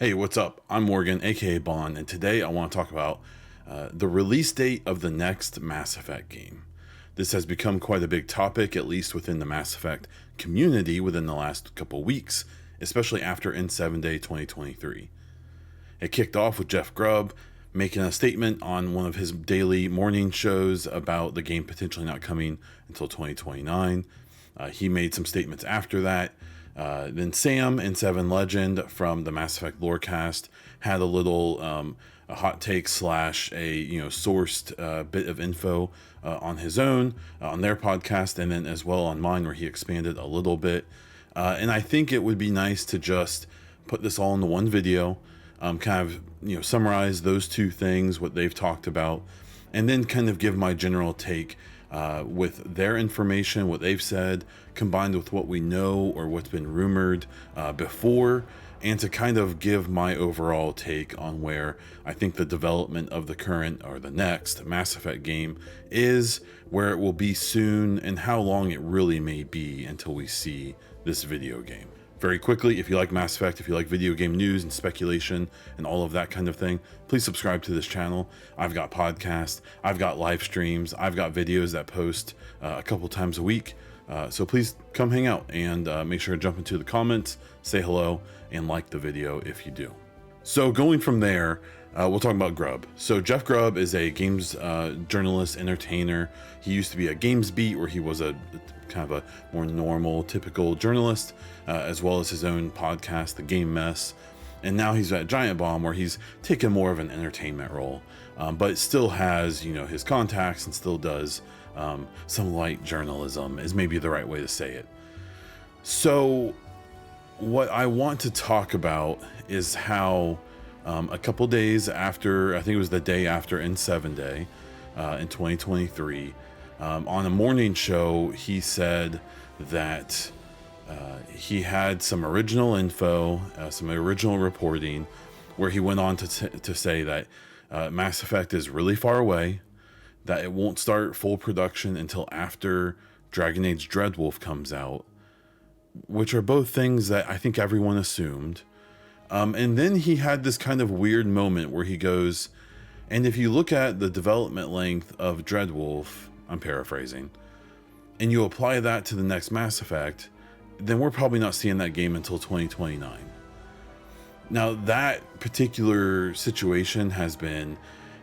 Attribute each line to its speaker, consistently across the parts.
Speaker 1: Hey, what's up? I'm Morgan, aka Bond, and today I want to talk about the release date of the next Mass Effect game. This has become quite a big topic, at least within the Mass Effect community within the last couple weeks, especially after N7 Day 2023. It kicked off with Jeff Grubb making a statement on one of his daily morning shows about the game potentially not coming until 2029. He made some statements after that. Then Sam and Seven Legend from the Mass Effect Lorecast had a little a hot take slash a sourced bit of info on his own on their podcast, and then as well on mine where he expanded a little bit. And I think it would be nice to just put this all into one video, kind of summarize those two things, what they've talked about, and then kind of give my general take with their information, what they've said, combined with what we know or what's been rumored before, and to kind of give my overall take on where I think the development of the current or the next Mass Effect game is, where it will be soon, and how long it really may be until we see this video game. Very quickly, if you like Mass Effect, if you like video game news and speculation and all of that kind of thing, please subscribe to this channel. I've got podcasts, I've got live streams, I've got videos that post a couple times a week. So please come hang out and make sure to jump into the comments, say hello, and like the video if you do. So going from there, we'll talk about Grubb. So Jeff Grubb is a games journalist, entertainer. He used to be a games beat where he was a kind of a more normal, typical journalist, as well as his own podcast, The Game Mess. And now he's at Giant Bomb where he's taken more of an entertainment role, but still has, his contacts and still does some light journalism is maybe the right way to say it. So what I want to talk about is how a couple days after, I think it was the day after N7 Day in 2023, on a morning show, he said that he had some original info, some original reporting, where he went on to say that Mass Effect is really far away, that it won't start full production until after Dragon Age Dreadwolf comes out, which are both things that I think everyone assumed. And then he had this kind of weird moment where he goes, and if you look at the development length of Dreadwolf, I'm paraphrasing, and you apply that to the next Mass Effect, then we're probably not seeing that game until 2029. Now, that particular situation has been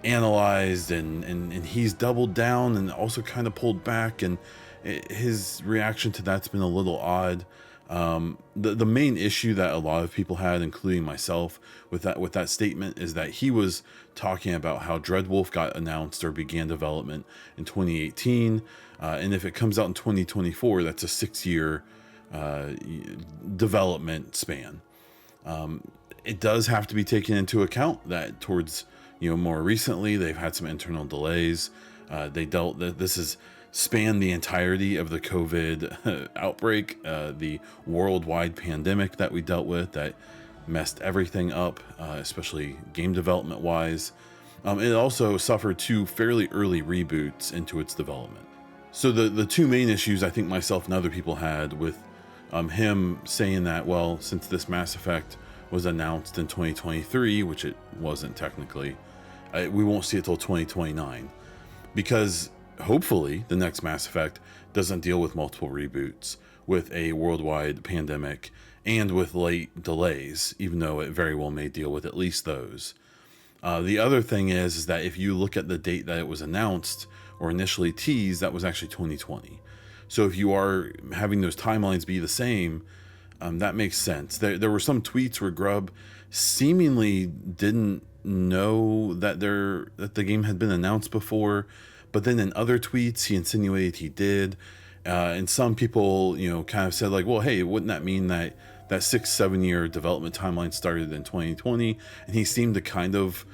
Speaker 1: analyzed, and he's doubled down and also kind of pulled back, and his reaction to that's been a little odd. The main issue that a lot of people had, including myself, with that statement is that he was talking about how Dreadwolf got announced or began development in 2018, and if it comes out in 2024, that's a 6-year development span. It does have to be taken into account that towards more recently they've had some internal delays. This is spanned the entirety of the COVID outbreak, the worldwide pandemic that we dealt with that messed everything up, especially game development wise. It also suffered 2 fairly early reboots into its development. So the 2 main issues I think myself and other people had with him saying that, well, since this Mass Effect was announced in 2023, which it wasn't technically, we won't see it till 2029, because hopefully the next Mass Effect doesn't deal with multiple reboots, with a worldwide pandemic, and with late delays, even though it very well may deal with at least those. The other thing is that if you look at the date that it was announced or initially teased, that was actually 2020. So if you are having those timelines be the same, that makes sense. There were some tweets where Grubb seemingly didn't know that the game had been announced before, but then in other tweets he insinuated he did. And some people, kind of said like, well, hey, wouldn't that mean that 6-7 year development timeline started in 2020? And he seemed to kind of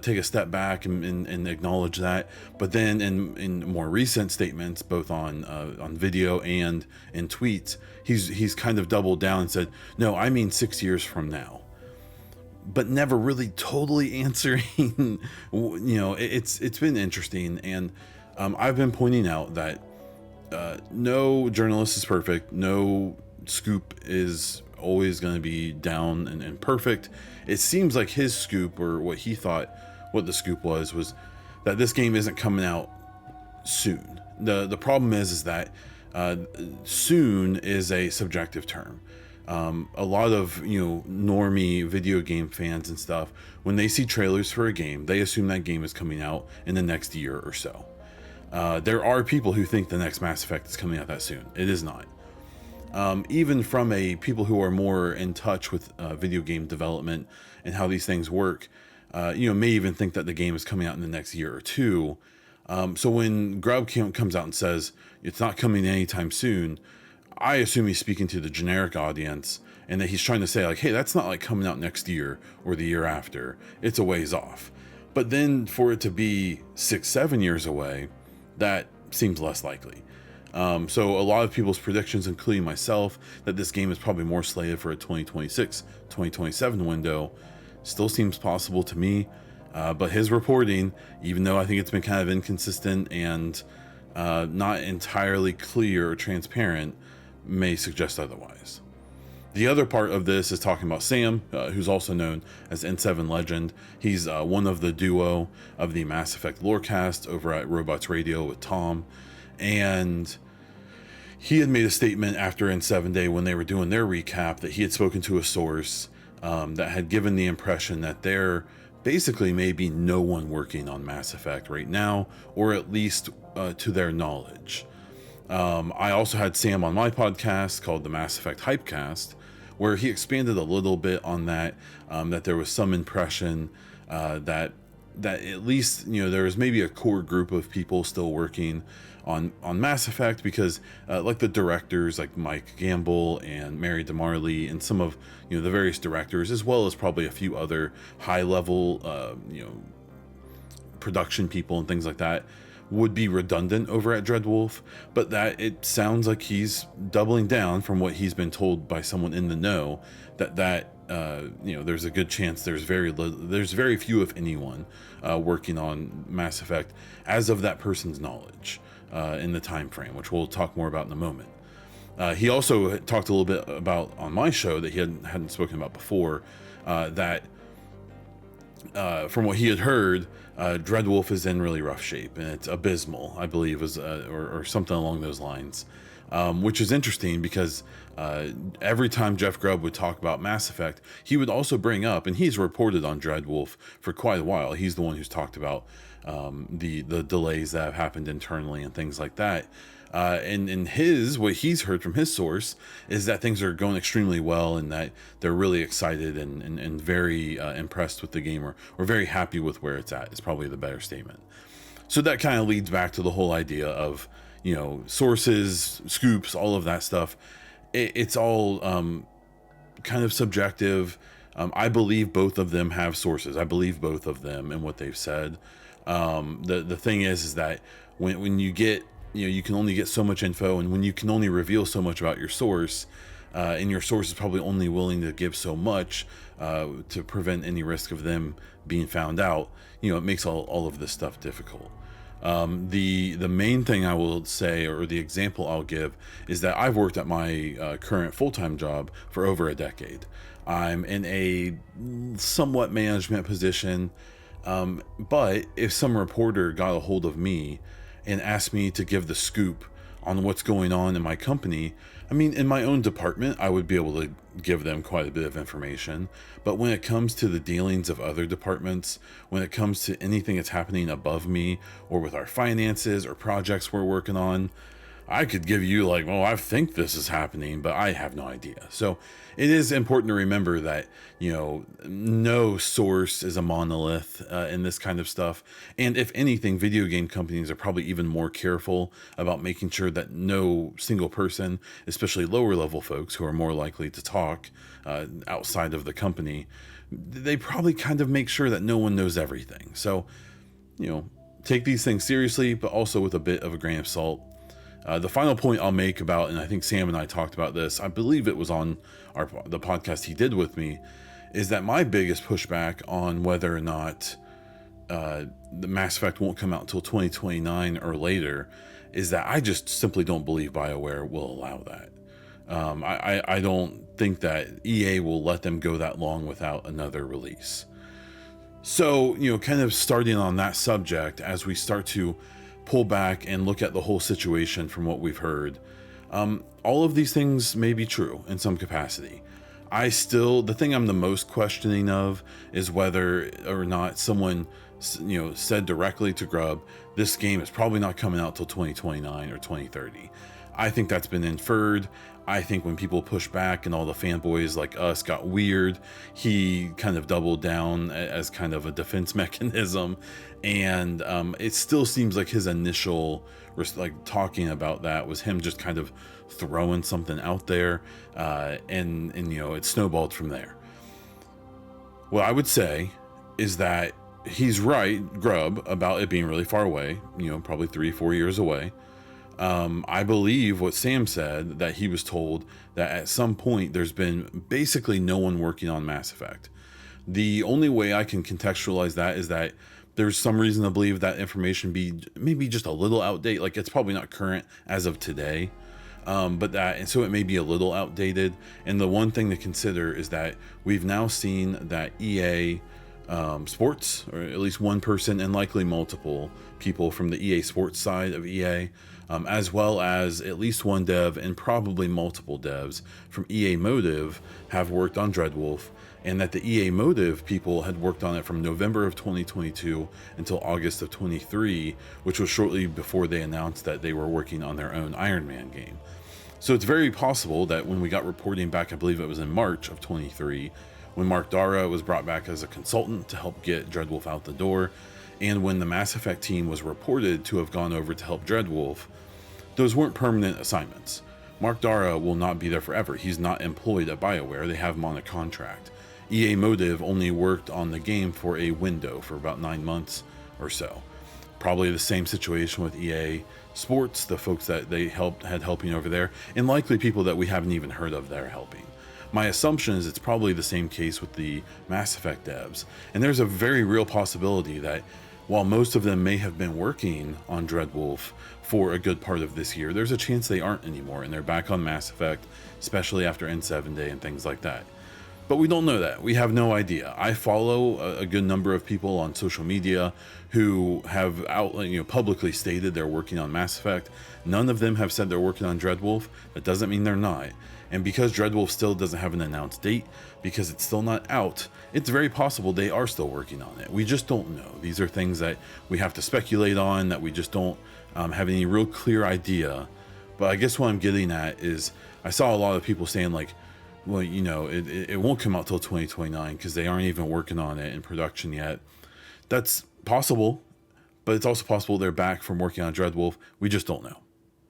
Speaker 1: take a step back and acknowledge that. But then in more recent statements, both on video and in tweets, he's kind of doubled down and said, no, I mean 6 years from now. But never really totally answering. It's been interesting, and I've been pointing out that no journalist is perfect, no scoop is always going to be down and perfect. It seems like his scoop, or what he thought what the scoop was that this game isn't coming out soon. The problem is that soon is a subjective term. A lot of normie video game fans and stuff, when they see trailers for a game, they assume that game is coming out in the next year or so. There are people who think the next Mass Effect is coming out that soon. It is not. Even from people who are more in touch with video game development and how these things work, may even think that the game is coming out in the next year or two. So when Grubb comes out and says it's not coming anytime soon, I assume he's speaking to the generic audience, and that he's trying to say, like, hey, that's not like coming out next year or the year after. It's a ways off. But then for it to be 6-7 years away, that seems less likely. So a lot of people's predictions, including myself, that this game is probably more slated for a 2026, 2027 window, still seems possible to me. But his reporting, even though I think it's been kind of inconsistent and not entirely clear or transparent, may suggest otherwise. The other part of this is talking about Sam, who's also known as N7 Legend. He's one of the duo of the Mass Effect Lorecast over at Robots Radio with Tom. And he had made a statement after N7 Day when they were doing their recap that he had spoken to a source that had given the impression that there basically may be no one working on Mass Effect right now, or at least to their knowledge. I also had Sam on my podcast called the Mass Effect Hypecast, where he expanded a little bit on that, that there was some impression that at least there was maybe a core group of people still working on Mass Effect, because like the directors like Mike Gamble and Mary DeMarley and some of the various directors, as well as probably a few other high level production people and things like that, would be redundant over at Dreadwolf, but that it sounds like he's doubling down from what he's been told by someone in the know, that there's a good chance there's very few, if anyone, working on Mass Effect as of that person's knowledge in the time frame, which we'll talk more about in a moment. He also talked a little bit about on my show that he hadn't spoken about before, that from what he had heard, Dreadwolf is in really rough shape, and it's abysmal, I believe, or something along those lines, which is interesting because every time Jeff Grubb would talk about Mass Effect, he would also bring up, and he's reported on Dreadwolf for quite a while. He's the one who's talked about the delays that have happened internally and things like that. And what he's heard from his source is that things are going extremely well, and that they're really excited and very impressed with the game, or very happy with where it's at, is probably the better statement. So that kind of leads back to the whole idea of, sources, scoops, all of that stuff. It's all kind of subjective. I believe both of them have sources. I believe both of them and what they've said. The thing is that when you get, you can only get so much info, and when you can only reveal so much about your source, and your source is probably only willing to give so much to prevent any risk of them being found out, it makes all of this stuff difficult. The main thing I will say, or the example I'll give, is that I've worked at my current full-time job for over a decade. I'm in a somewhat management position, but if some reporter got a hold of me and asked me to give the scoop on what's going on in my company, in my own department, I would be able to give them quite a bit of information. But when it comes to the dealings of other departments, when it comes to anything that's happening above me, or with our finances or projects we're working on, I could give you I think this is happening, but I have no idea. So it is important to remember that, no source is a monolith in this kind of stuff. And if anything, video game companies are probably even more careful about making sure that no single person, especially lower level folks who are more likely to talk outside of the company, they probably kind of make sure that no one knows everything. So, take these things seriously, but also with a bit of a grain of salt. The final point I'll make about, and I think Sam and I talked about this, I believe it was on the podcast he did with me, is that my biggest pushback on whether or not the Mass Effect won't come out until 2029 or later is that I just simply don't believe BioWare will allow that. I don't think that EA will let them go that long without another release. So, kind of starting on that subject, as we start to pull back and look at the whole situation from what we've heard, all of these things may be true in some capacity. The thing I'm the most questioning of is whether or not someone, said directly to Grub, this game is probably not coming out till 2029 or 2030. I think that's been inferred. I think when people push back and all the fanboys like us got weird, he kind of doubled down as kind of a defense mechanism. And it still seems like his initial, talking about that was him just kind of throwing something out there. And it snowballed from there. What I would say is that he's right, Grub, about it being really far away, probably 3-4 years away. I believe what Sam said, that he was told that at some point there's been basically no one working on Mass Effect. The only way I can contextualize that is that there's some reason to believe that information be maybe just a little outdated. Like, it's probably not current as of today, and so it may be a little outdated. And the one thing to consider is that we've now seen that EA Sports, or at least one person and likely multiple people from the EA Sports side of EA, as well as at least one dev and probably multiple devs from EA Motive have worked on Dreadwolf, and that the EA Motive people had worked on it from November of 2022 until August of 23, which was shortly before they announced that they were working on their own Iron Man game. So it's very possible that when we got reporting back, I believe it was in March of 23, when Mark Dara was brought back as a consultant to help get Dreadwolf out the door, and when the Mass Effect team was reported to have gone over to help Dreadwolf, those weren't permanent assignments. Mark Dara will not be there forever. He's not employed at BioWare. They have him on a contract. EA Motive only worked on the game for a window for about 9 months or so. Probably the same situation with EA Sports, the folks that they had helping over there, and likely people that we haven't even heard of that are helping. My assumption is it's probably the same case with the Mass Effect devs. And there's a very real possibility that while most of them may have been working on Dreadwolf for a good part of this year, there's a chance they aren't anymore and they're back on Mass Effect, especially after N7 Day and things like that. But we don't know that. We have no idea. I follow a good number of people on social media who have publicly stated they're working on Mass Effect. None of them have said they're working on Dreadwolf. That doesn't mean they're not. And because Dreadwolf still doesn't have an announced date, because it's still not out, it's very possible they are still working on it. We just don't know. These are things that we have to speculate on, that we just don't have any real clear idea. But I guess what I'm getting at is I saw a lot of people saying like, well, it won't come out till 2029 because they aren't even working on it in production yet. That's possible, but it's also possible they're back from working on Dreadwolf. We just don't know.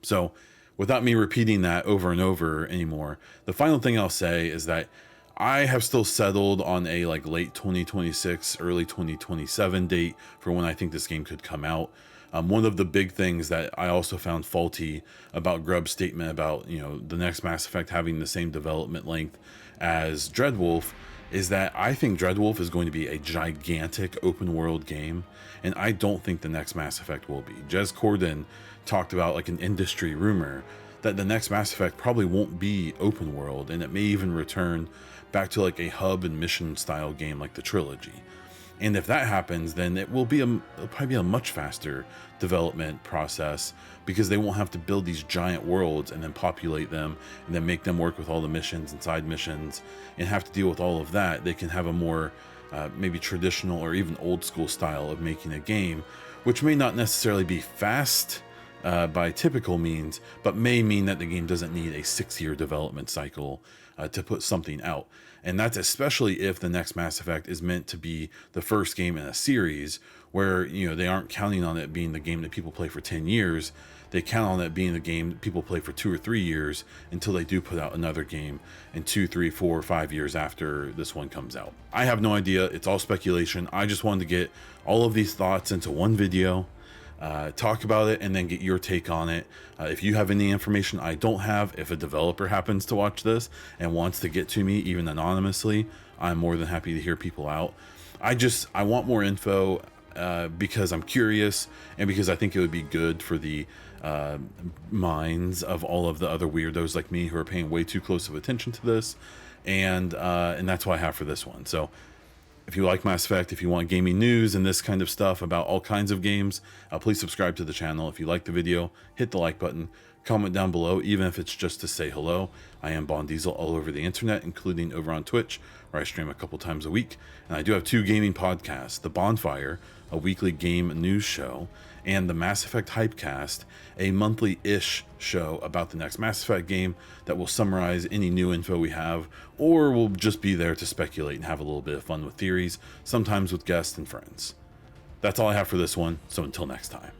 Speaker 1: So without me repeating that over and over anymore, the final thing I'll say is that I have still settled on a late 2026, early 2027 date for when I think this game could come out. One of the big things that I also found faulty about Grubb's statement about, the next Mass Effect having the same development length as Dreadwolf is that I think Dreadwolf is going to be a gigantic open world game, and I don't think the next Mass Effect will be. Jez Corden talked about an industry rumor that the next Mass Effect probably won't be open world, and it may even return back to a hub and mission style game like the trilogy. And if that happens, then it'll probably be a much faster development process because they won't have to build these giant worlds and then populate them and then make them work with all the missions and side missions and have to deal with all of that. They can have a more maybe traditional or even old school style of making a game, which may not necessarily be fast by typical means, but may mean that the game doesn't need a 6-year development cycle to put something out. And that's especially if the next Mass Effect is meant to be the first game in a series where, they aren't counting on it being the game that people play for 10 years. They count on it being the game that people play for 2 or 3 years until they do put out another game in 2, 3, 4, or 5 years after this one comes out. I have no idea. It's all speculation. I just wanted to get all of these thoughts into one video, talk about it, and then get your take on it. If you have any information I don't have, if a developer happens to watch this and wants to get to me even anonymously, I'm more than happy to hear people out. I want more info. because I'm curious and because I think it would be good for the minds of all of the other weirdos like me who are paying way too close of attention to this, and that's what I have for this one. So if you like Mass Effect, if you want gaming news and this kind of stuff about all kinds of games, please subscribe to the channel. If you like the video, hit the like button, comment down below, even if it's just to say hello. I am Bond Diesel all over the internet, including over on Twitch, where I stream a couple times a week. And I do have 2 gaming podcasts, The Bonfire, a weekly game news show, and the Mass Effect Hypecast, a monthly-ish show about the next Mass Effect game that will summarize any new info we have, or we'll just be there to speculate and have a little bit of fun with theories, sometimes with guests and friends. That's all I have for this one, so until next time.